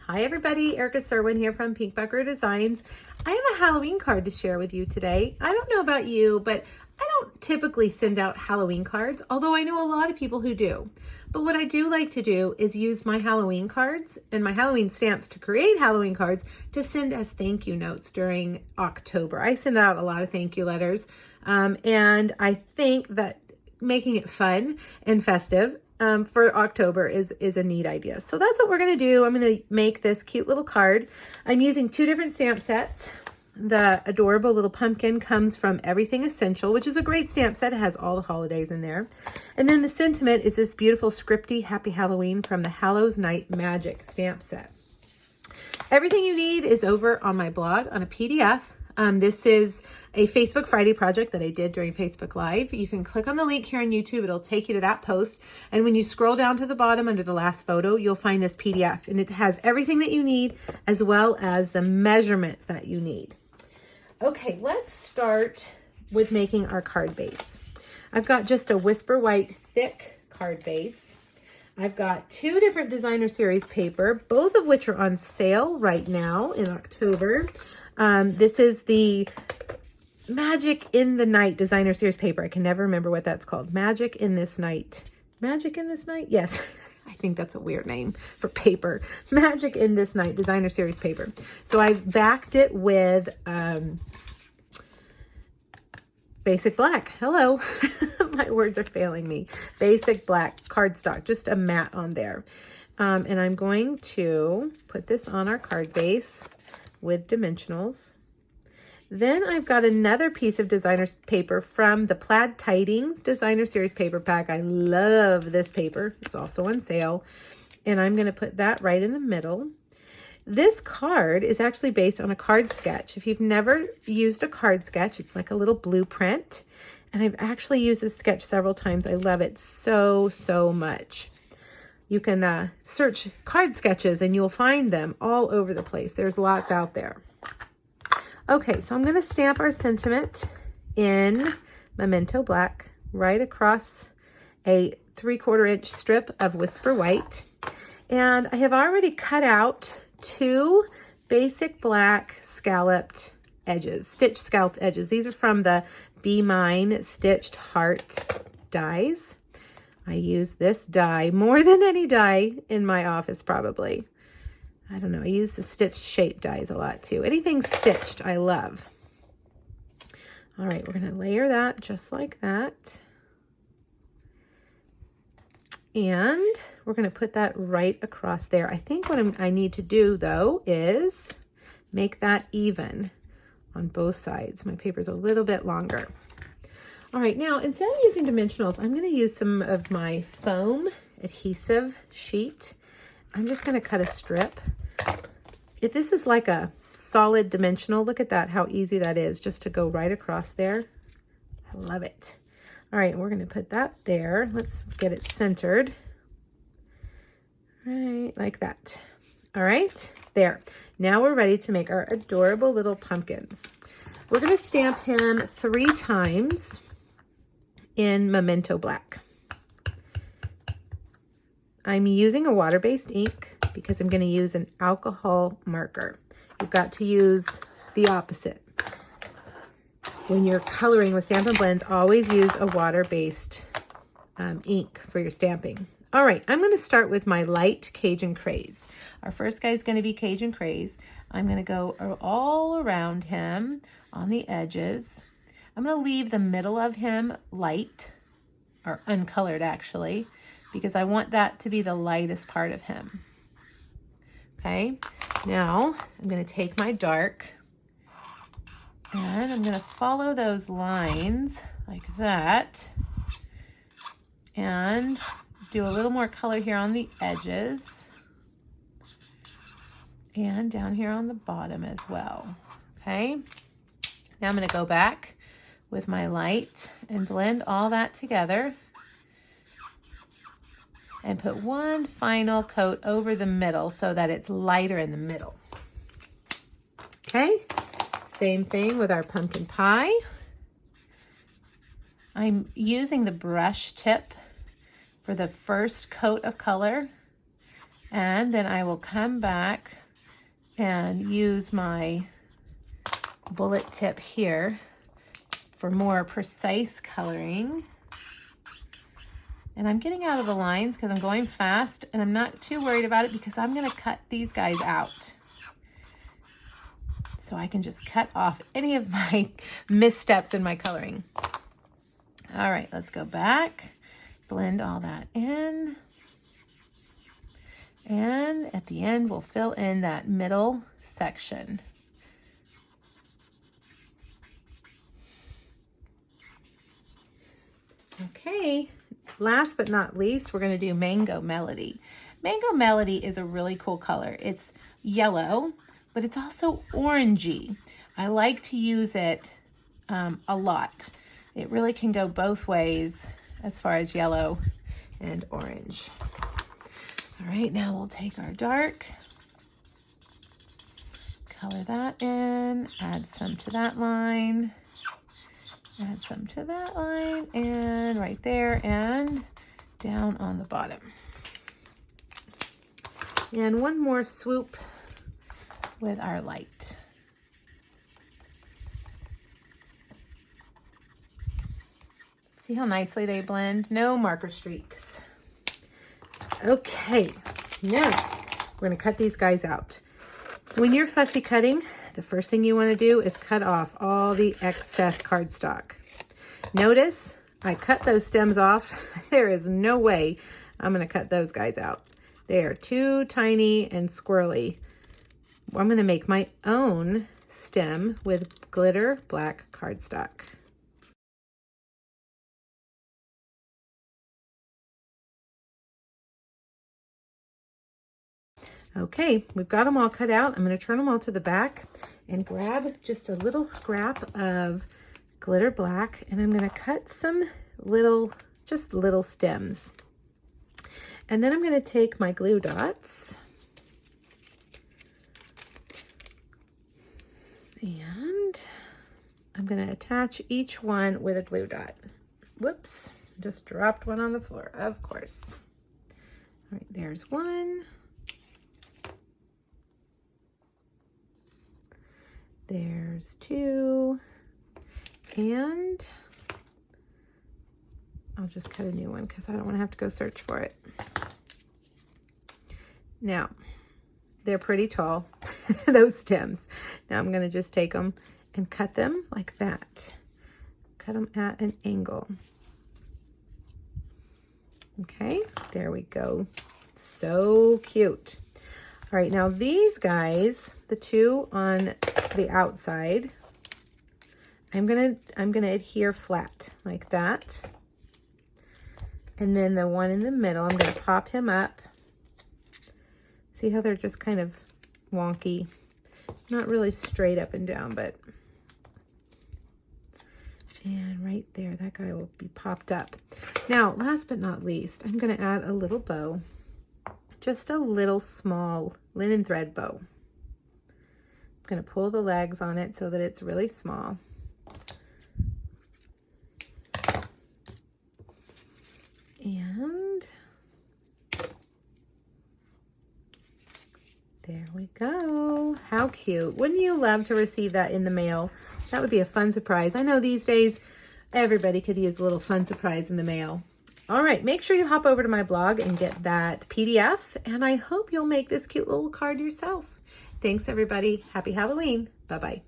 Hi everybody, Erica Serwin here from Pink Buckaroo Designs. I have a Halloween card to share with you today. I don't know about you, but I don't typically send out Halloween cards, although I know a lot of people who do. But what I do like to do is use my Halloween cards and my Halloween stamps to create Halloween cards to send as thank you notes during October. I send out a lot of thank you letters, and I think that making it fun and festive for October is a neat idea. So that's what we're going to do. I'm going to make this cute little card. I'm using two different stamp sets. The adorable little pumpkin comes from Everything Essential, which is a great stamp set. It has all the holidays in there. And then the sentiment is this beautiful scripty Happy Halloween from the Hallows Night Magic stamp set. Everything you need is over on my blog on a PDF. This is a Facebook Friday project that I did during Facebook Live. You can click on the link here on YouTube. It'll take you to that post. And when you scroll down to the bottom under the last photo, you'll find this PDF. And it has everything that you need as well as the measurements that you need. Okay, let's start with making our card base. I've got just a Whisper White thick card base. I've got two different designer series paper, both of which are on sale right now in October. This is the Magic in the Night designer series paper. I can never remember what that's called. Magic in this Night. Magic in this Night? Yes. I think that's a weird name for paper. Magic in this Night designer series paper. So I've backed it with Basic Black. Hello. My words are failing me. Basic Black cardstock. Just a mat on there. And I'm going to put this on our card base with dimensionals. Then I've got another piece of designer paper from the Plaid Tidings designer series paper pack. I love this paper. It's also on sale. And I'm going to put that right in the middle. This card is actually based on a card sketch. If you've never used a card sketch, it's like a little blueprint. And I've actually used this sketch several times. I love it so, so much. You can search card sketches and you'll find them all over the place. There's lots out there. Okay, so I'm going to stamp our sentiment in Memento Black right across a 3/4 inch strip of Whisper White. And I have already cut out two Basic Black scalloped edges, stitched scalloped edges. These are from the Be Mine Stitched Heart dies. I use this die more than any die in my office probably. I don't know, I use the stitched shape dies a lot too. Anything stitched, I love. All right, we're gonna layer that just like that. And we're gonna put that right across there. I think what I need to do though is make that even on both sides. My paper's a little bit longer. All right, now instead of using dimensionals, I'm gonna use some of my foam adhesive sheet. I'm just gonna cut a strip. If this is like a solid dimensional, look at that, how easy that is just to go right across there. I love it. All right, we're gonna put that there. Let's get it centered. Right, like that. All right, there. Now we're ready to make our adorable little pumpkins. We're gonna stamp him 3 times in Memento Black. I'm using a water-based ink because I'm going to use an alcohol marker. You've got to use the opposite. When you're coloring with Stampin' Blends, always use a water-based ink for your stamping. All right, I'm going to start with my light Cajun Craze. Our first guy is going to be Cajun Craze. I'm going to go all around him on the edges. I'm going to leave the middle of him light, or uncolored actually, because I want that to be the lightest part of him. Okay, now I'm going to take my dark and I'm going to follow those lines like that and do a little more color here on the edges and down here on the bottom as well. Okay, now I'm going to go back with my light and blend all that together and put one final coat over the middle so that it's lighter in the middle. Okay, same thing with our pumpkin pie. I'm using the brush tip for the first coat of color And then I will come back and use my bullet tip here for more precise coloring. And I'm getting out of the lines because I'm going fast, and I'm not too worried about it because I'm going to cut these guys out. So I can just cut off any of my missteps in my coloring. All right, let's go back, blend all that in. And at the end, we'll fill in that middle section. Okay, last but not least, we're gonna do Mango Melody. Mango Melody is a really cool color. It's yellow, but it's also orangey. I like to use it a lot. It really can go both ways as far as yellow and orange. All right, now we'll take our dark, color that in, add some to that line, add some to that line, and right there, and down on the bottom. And one more swoop with our light. See how nicely they blend? No marker streaks. Okay, now we're gonna cut these guys out. When you're fussy cutting, the first thing you wanna do is cut off all the excess cardstock. Notice I cut those stems off. There is no way I'm gonna cut those guys out. They are too tiny and squirrely. I'm gonna make my own stem with glitter black cardstock. Okay, we've got them all cut out. I'm going to turn them all to the back and grab just a little scrap of glitter black, and I'm going to cut some little stems. And then I'm going to take my glue dots and I'm going to attach each one with a glue dot. Whoops, just dropped one on the floor, of course. All right, there's one. There's two, and I'll just cut a new one because I don't want to have to go search for it. Now, they're pretty tall, those stems. Now I'm going to just take them and cut them like that. Cut them at an angle. Okay, there we go. So cute. All right, now these guys, the two on the outside, I'm gonna adhere flat like that. And then the one in the middle, I'm gonna pop him up. See how they're just kind of wonky? Not really straight up and down, but. And right there, that guy will be popped up. Now, last but not least, I'm gonna add a little bow. Just a little small linen thread bow. I'm going to pull the legs on it so that it's really small. And there we go. How cute. Wouldn't you love to receive that in the mail? That would be a fun surprise. I know these days everybody could use a little fun surprise in the mail. All right, make sure you hop over to my blog and get that PDF, and I hope you'll make this cute little card yourself. Thanks, everybody. Happy Halloween. Bye-bye.